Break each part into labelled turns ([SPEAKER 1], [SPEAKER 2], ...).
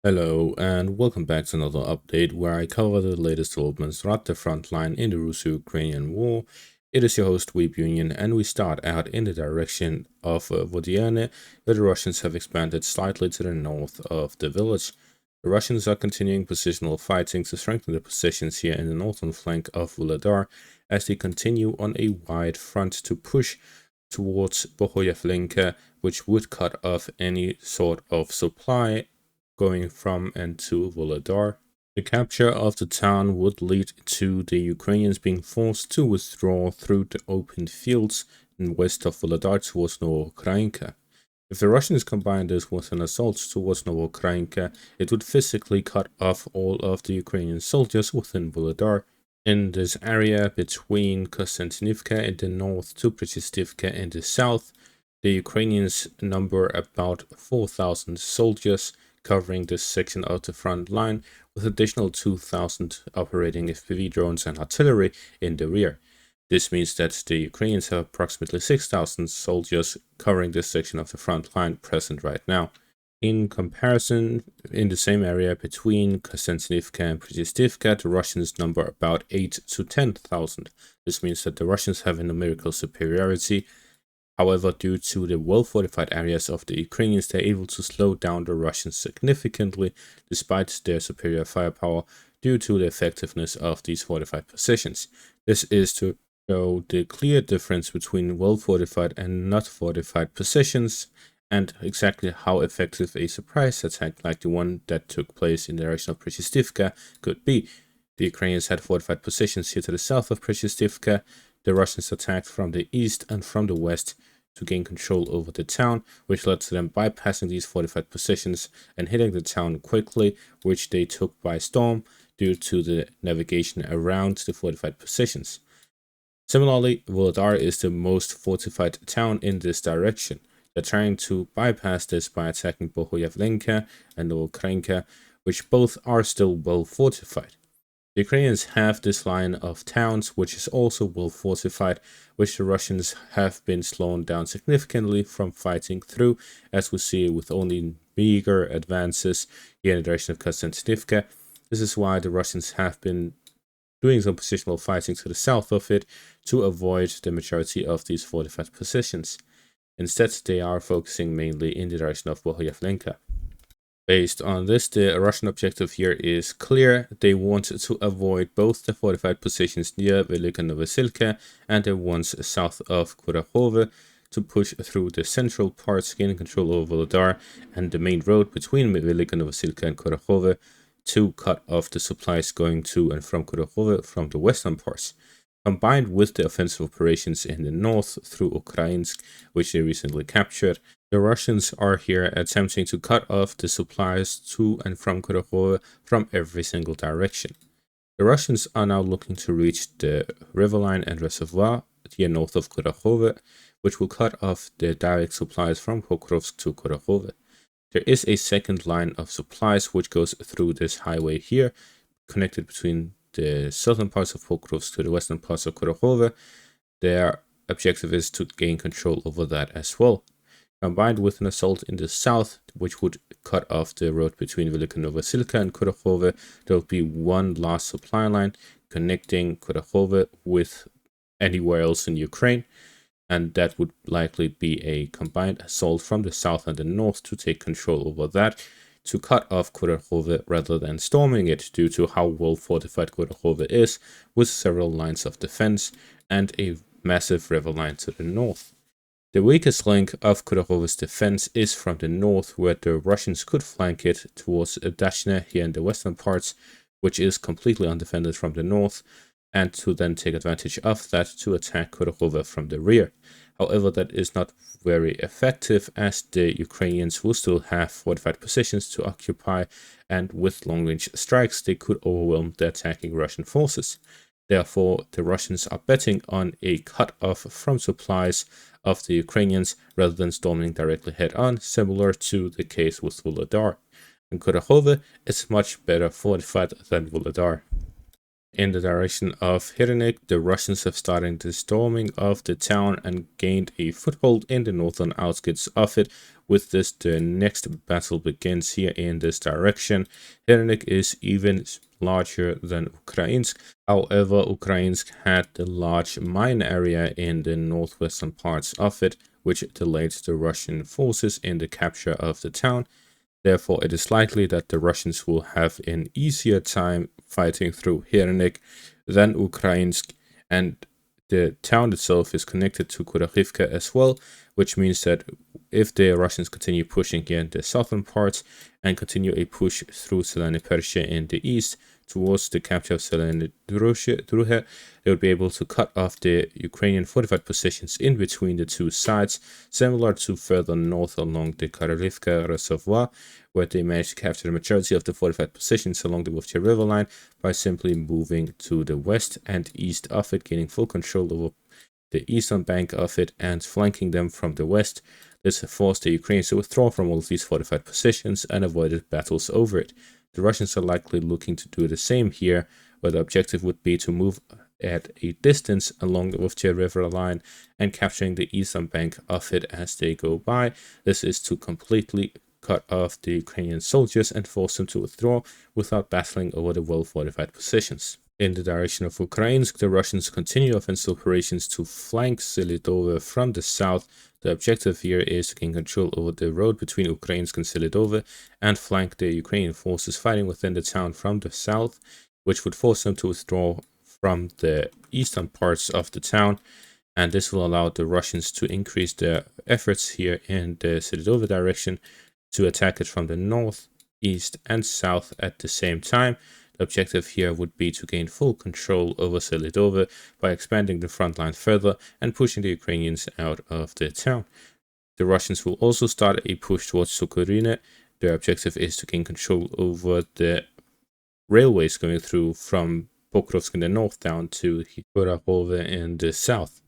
[SPEAKER 1] Hello and welcome back to another update where I cover the latest developments at the front line in the Russo-Ukrainian war. It is your host Weeb Union, and we start out in the direction of Vodiane, where the Russians have expanded slightly to the north of the village. The Russians are continuing positional fighting to strengthen the positions here in the northern flank of Vuhledar as they continue on a wide front to push towards Bohoyavlenka, which would cut off any sort of supply going from and to Volodar. The capture of the town would lead to the Ukrainians being forced to withdraw through the open fields in west of Volodar towards Novokrainka. If the Russians combined this with an assault towards Novokrainka, it would physically cut off all of the Ukrainian soldiers within Volodar. In this area between Konstantinivka in the north to Prichistivka in the south, the Ukrainians number about 4,000 soldiers covering this section of the front line, with additional 2,000 operating FPV drones and artillery in the rear. This means that the Ukrainians have approximately 6,000 soldiers covering this section of the front line present right now. In comparison, in the same area between Konstantinivka and Prichistivka, the Russians number about 8 to 10,000. This means that the Russians have a numerical superiority. However, due to the well-fortified areas of the Ukrainians, they're able to slow down the Russians significantly despite their superior firepower due to the effectiveness of these fortified positions. This is to show the clear difference between well-fortified and not fortified positions and exactly how effective a surprise attack like the one that took place in the direction of Prichistivka could be. The Ukrainians had fortified positions here to the south of Prichistivka. The Russians attacked from the east and from the west to gain control over the town, which led to them bypassing these fortified positions and hitting the town quickly, which they took by storm due to the navigation around the fortified positions. Similarly, Volodar is the most fortified town in this direction. They're trying to bypass this by attacking Bohoyavlenka and Novokrainka, which both are still well fortified. The Ukrainians have this line of towns, which is also well fortified, which the Russians have been slowed down significantly from fighting through, as we see with only meager advances here in the direction of Konstantinivka. This is why the Russians have been doing some positional fighting to the south of it to avoid the majority of these fortified positions. Instead, they are focusing mainly in the direction of Bohoyavlenka. Based on this, the Russian objective here is clear. They want to avoid both the fortified positions near Velika Novosilka and the ones south of Kurakhove to push through the central parts, gaining control over Volodar and the main road between Velika Novosilka and Kurakhove to cut off the supplies going to and from Kurakhove from the western parts. Combined with the offensive operations in the north through Ukrainsk, which they recently captured, the Russians are here attempting to cut off the supplies to and from Kurakhove from every single direction. The Russians are now looking to reach the riverline and reservoir here north of Kurakhove, which will cut off the direct supplies from Pokrovsk to Kurakhove. There is a second line of supplies which goes through this highway here, connected between the southern parts of Pokrovsk to the western parts of Kurakhove. Their objective is to gain control over that as well. Combined with an assault in the south, which would cut off the road between Velika Novosilka and Kurakhove, there will be one last supply line connecting Kurakhove with anywhere else in Ukraine, and that would likely be a combined assault from the south and the north to take control over that, to cut off Kurakhove rather than storming it due to how well fortified Kurakhove is, with several lines of defense and a massive river line to the north. The weakest link of Kurakhove's defense is from the north, where the Russians could flank it towards Dashne here in the western parts, which is completely undefended from the north, and to then take advantage of that to attack Kurakhove from the rear. However, that is not very effective, as the Ukrainians will still have fortified positions to occupy, and with long-range strikes they could overwhelm the attacking Russian forces. Therefore, the Russians are betting on a cut-off from supplies of the Ukrainians rather than storming directly head-on, similar to the case with Volodar. And Kurakhove is much better fortified than Volodar. In the direction of Hrynik, the Russians have started the storming of the town and gained a foothold in the northern outskirts of it. With this, the next battle begins here in this direction. Hrynik is even larger than Ukrainsk. However, Ukrainsk had the large mine area in the northwestern parts of it, which delayed the Russian forces in the capture of the town. Therefore, it is likely that the Russians will have an easier time fighting through Hrynik than Ukrainsk, and the town itself is connected to Kurakhivka as well, which means that if the Russians continue pushing here in the southern parts and continue a push through Zeleny Persia in the east towards the capture of Zeleny Druhe, they would be able to cut off the Ukrainian fortified positions in between the two sides, similar to further north along the Karolivka Reservoir, where they managed to capture the majority of the fortified positions along the Vovcha River line by simply moving to the west and east of it, gaining full control over the eastern bank of it and flanking them from the west. This forced the Ukrainians to withdraw from all of these fortified positions and avoided battles over it. The Russians are likely looking to do the same here, where the objective would be to move at a distance along the Vovcha River line and capturing the eastern bank of it as they go by. This is to completely cut off the Ukrainian soldiers and force them to withdraw without battling over the well-fortified positions. In the direction of Ukrainsk, the Russians continue offensive operations to flank Selidove from the south. The objective here is to gain control over the road between Ukrainsk and Selidove and flank the Ukrainian forces fighting within the town from the south, which would force them to withdraw from the eastern parts of the town. And this will allow the Russians to increase their efforts here in the Selidove direction to attack it from the north, east, and south at the same time. The objective here would be to gain full control over Selidove by expanding the front line further and pushing the Ukrainians out of the town. The Russians will also start a push towards Sukhorine. Their objective is to gain control over the railways going through from Pokrovsk in the north down to Kurakhove in the south.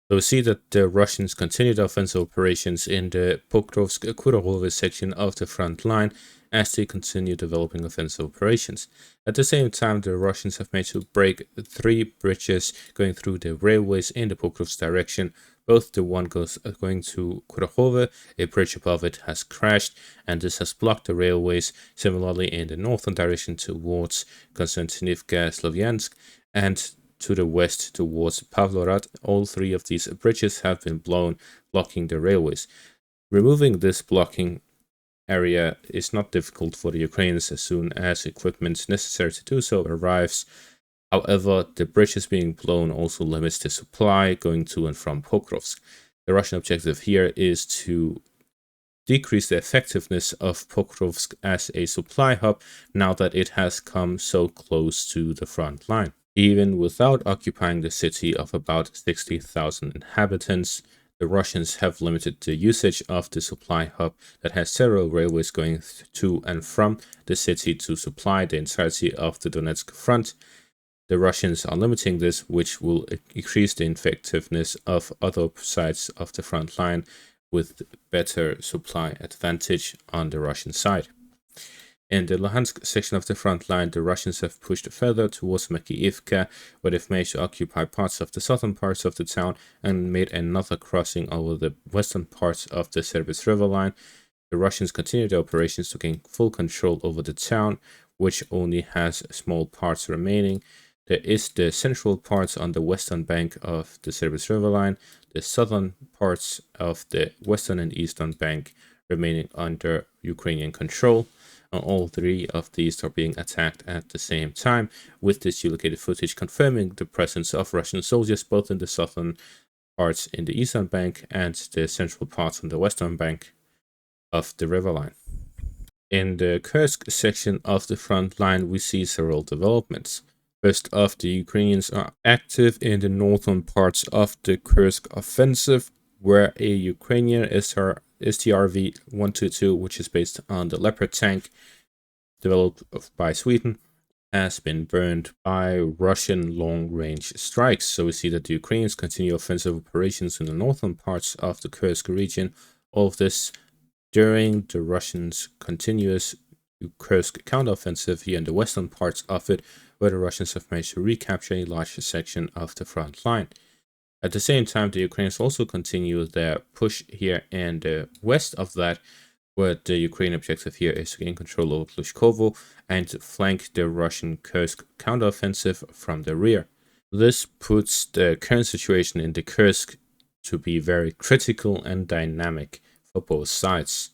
[SPEAKER 1] So we see that the Russians continued offensive operations in the Pokrovsk-Kurakhove section of the front line as they continue developing offensive operations. At the same time, the Russians have managed to break 3 bridges going through the railways in the Pokrovsk direction. Both the one going to Kurakhove, a bridge above it has crashed, and this has blocked the railways. Similarly, in the northern direction towards Konstantinivka, Slovyansk, and to the west towards Pavlorad, all 3 of these bridges have been blown, blocking the railways. Removing this blocking area is not difficult for the Ukrainians as soon as equipment necessary to do so arrives. However, the bridges being blown also limits the supply going to and from Pokrovsk. The Russian objective here is to decrease the effectiveness of Pokrovsk as a supply hub now that it has come so close to the front line. Even without occupying the city of about 60,000 inhabitants, the Russians have limited the usage of the supply hub that has several railways going to and from the city to supply the entirety of the Donetsk front. The Russians are limiting this, which will increase the effectiveness of other sides of the front line with better supply advantage on the Russian side. In the Luhansk section of the front line, the Russians have pushed further towards Makiivka, where they've managed to occupy parts of the southern parts of the town and made another crossing over the western parts of the Serbis River line. The Russians continue their operations to gain full control over the town, which only has small parts remaining. There is the central parts on the western bank of the Serbis River line, the southern parts of the western and eastern bank remaining under Ukrainian control. All 3 of these are being attacked at the same time, with this geolocated footage confirming the presence of Russian soldiers both in the southern parts in the eastern bank and the central parts on the western bank of the river line. In the Kursk section of the front line, we see several developments. First off, the Ukrainians are active in the northern parts of the Kursk offensive, where a Ukrainian STRV-122, which is based on the Leopard tank developed by Sweden, has been burned by Russian long-range strikes. So we see that the Ukrainians continue offensive operations in the northern parts of the Kursk region. All of this during the Russians' continuous Kursk counteroffensive here in the western parts of it, where the Russians have managed to recapture a large section of the front line. At the same time, the Ukrainians also continue their push here in the west of that, where the Ukrainian objective here is to gain control over Klushkovo and flank the Russian Kursk counteroffensive from the rear. This puts the current situation in the Kursk to be very critical and dynamic for both sides.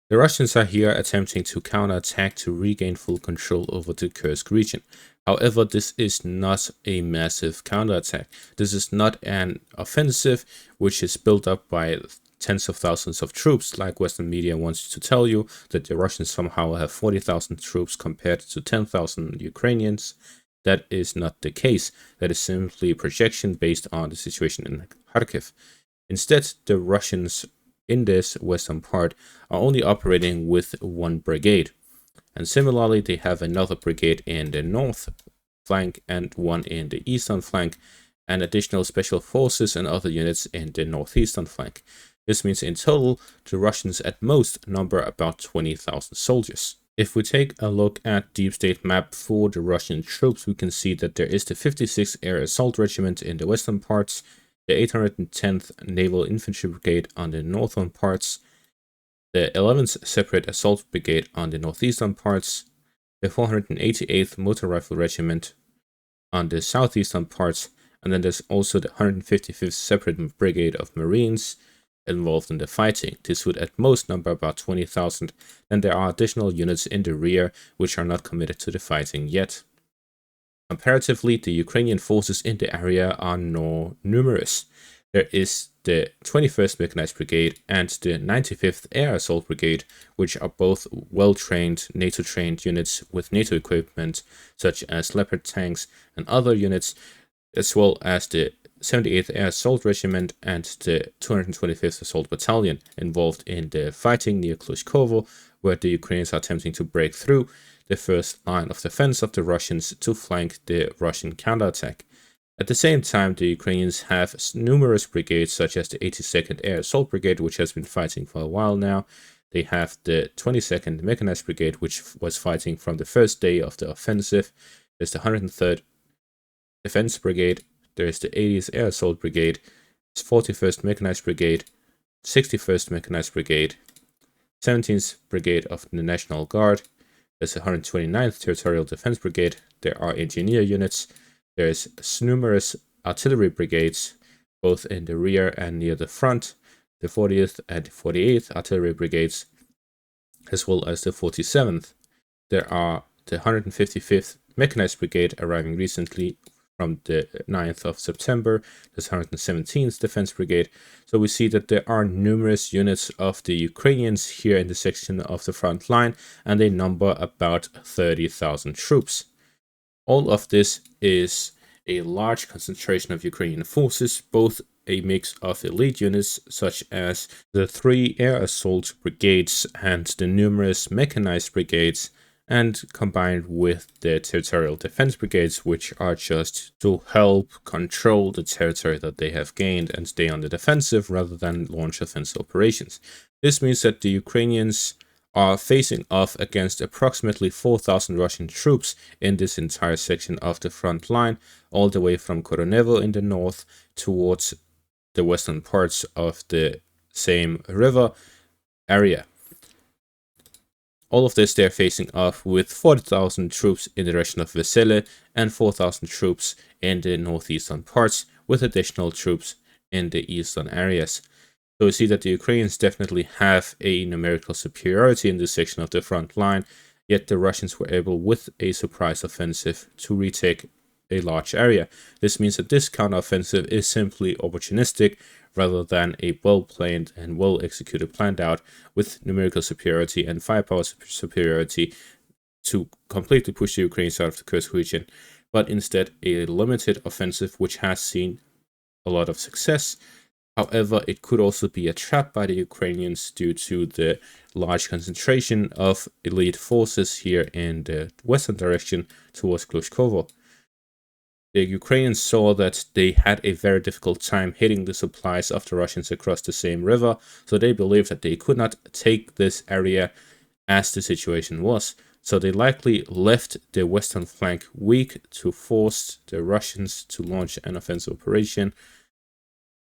[SPEAKER 1] The Russians are here attempting to counterattack to regain full control over the Kursk region. However, this is not a massive counterattack. This is not an offensive which is built up by tens of thousands of troops, like Western media wants to tell you, that the Russians somehow have 40,000 troops compared to 10,000 Ukrainians. That is not the case. That is simply a projection based on the situation in Kharkiv. Instead, the Russians in this western part are only operating with one brigade. And similarly, they have another brigade in the north flank and one in the eastern flank, and additional special forces and other units in the northeastern flank. This means in total, the Russians at most number about 20,000 soldiers. If we take a look at deep state map for the Russian troops, we can see that there is the 56th Air Assault Regiment in the western parts, the 810th Naval Infantry Brigade on the northern parts, the 11th Separate Assault Brigade on the northeastern parts, the 488th Motor Rifle Regiment on the southeastern parts, and then there's also the 155th Separate Brigade of Marines involved in the fighting. This would at most number about 20,000, and there are additional units in the rear which are not committed to the fighting yet. Comparatively, the Ukrainian forces in the area are more numerous. There is the 21st Mechanized Brigade and the 95th Air Assault Brigade, which are both well-trained, NATO-trained units with NATO equipment, such as Leopard tanks and other units, as well as the 78th Air Assault Regiment and the 225th Assault Battalion involved in the fighting near Klushkovo, where the Ukrainians are attempting to break through the first line of defense of the Russians to flank the Russian counterattack. At the same time, the Ukrainians have numerous brigades, such as the 82nd Air Assault Brigade, which has been fighting for a while now. They have the 22nd Mechanized Brigade, which was fighting from the first day of the offensive. There's the 103rd Defense Brigade. There's the 80th Air Assault Brigade, 41st Mechanized Brigade, 61st Mechanized Brigade, 17th Brigade of the National Guard. There's the 129th Territorial Defense Brigade. There are engineer units. There's numerous artillery brigades, both in the rear and near the front. The 40th and 48th Artillery Brigades, as well as the 47th. There are the 155th Mechanized Brigade arriving recently from the 9th of September. There's 117th Defense Brigade. So we see that there are numerous units of the Ukrainians here in the section of the front line, and they number about 30,000 troops. All of this is a large concentration of Ukrainian forces, both a mix of elite units such as the 3 air assault brigades and the numerous mechanized brigades, and combined with the territorial defense brigades, which are just to help control the territory that they have gained and stay on the defensive rather than launch offensive operations. This means that the Ukrainians are facing off against approximately 4,000 Russian troops in this entire section of the front line, all the way from Koronevo in the north towards the western parts of the same river area. All of this they're facing off with 40,000 troops in the direction of Vesele and 4,000 troops in the northeastern parts, with additional troops in the eastern areas. So we see that the Ukrainians definitely have a numerical superiority in this section of the front line, yet the Russians were able, with a surprise offensive, to retake a large area. This means that this counteroffensive is simply opportunistic rather than a well-planned and well-executed planned out with numerical superiority and firepower superiority to completely push the Ukrainians out of the Kursk region, but instead a limited offensive which has seen a lot of success. However, it could also be a trap by the Ukrainians due to the large concentration of elite forces here in the western direction towards Klushkovo. The Ukrainians saw that they had a very difficult time hitting the supplies of the Russians across the same river, so they believed that they could not take this area as the situation was. So they likely left their western flank weak to force the Russians to launch an offensive operation,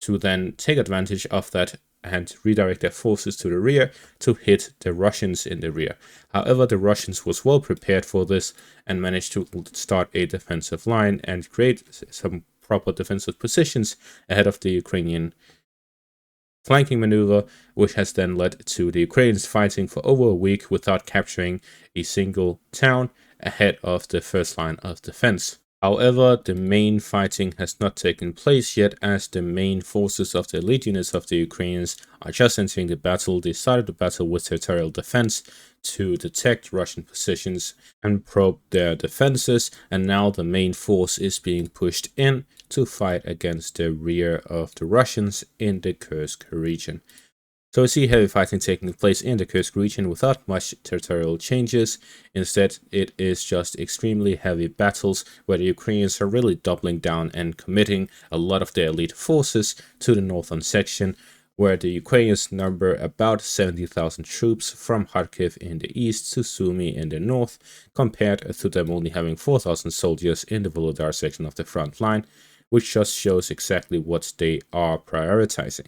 [SPEAKER 1] to then take advantage of that and redirect their forces to the rear to hit the Russians in the rear. However, the Russians was well prepared for this and managed to start a defensive line and create some proper defensive positions ahead of the Ukrainian flanking maneuver, which has then led to the Ukrainians fighting for over a week without capturing a single town ahead of the first line of defense. However, the main fighting has not taken place yet, as the main forces of the elite units of the Ukrainians are just entering the battle. They started the battle with territorial defense to detect Russian positions and probe their defenses, and now the main force is being pushed in to fight against the rear of the Russians in the Kursk region. So we see heavy fighting taking place in the Kursk region without much territorial changes. Instead, it is just extremely heavy battles where the Ukrainians are really doubling down and committing a lot of their elite forces to the northern section, where the Ukrainians number about 70,000 troops from Kharkiv in the east to Sumy in the north, compared to them only having 4,000 soldiers in the Volodar section of the front line, which just shows exactly what they are prioritizing.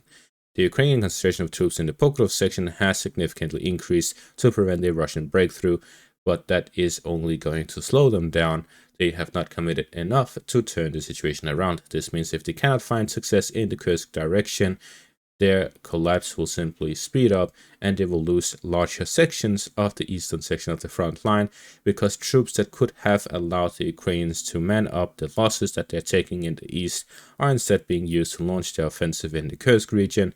[SPEAKER 1] The Ukrainian concentration of troops in the Pokrov section has significantly increased to prevent a Russian breakthrough, but that is only going to slow them down. They have not committed enough to turn the situation around. This means if they cannot find success in the Kursk direction, their collapse will simply speed up and they will lose larger sections of the eastern section of the front line, because troops that could have allowed the Ukrainians to man up the losses that they're taking in the east are instead being used to launch their offensive in the Kursk region,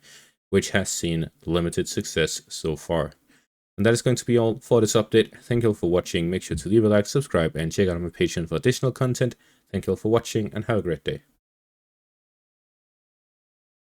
[SPEAKER 1] which has seen limited success so far. And that is going to be all for this update. Thank you all for watching. Make sure to leave a like, subscribe, and check out my page for additional content. Thank you all for watching and have a great day.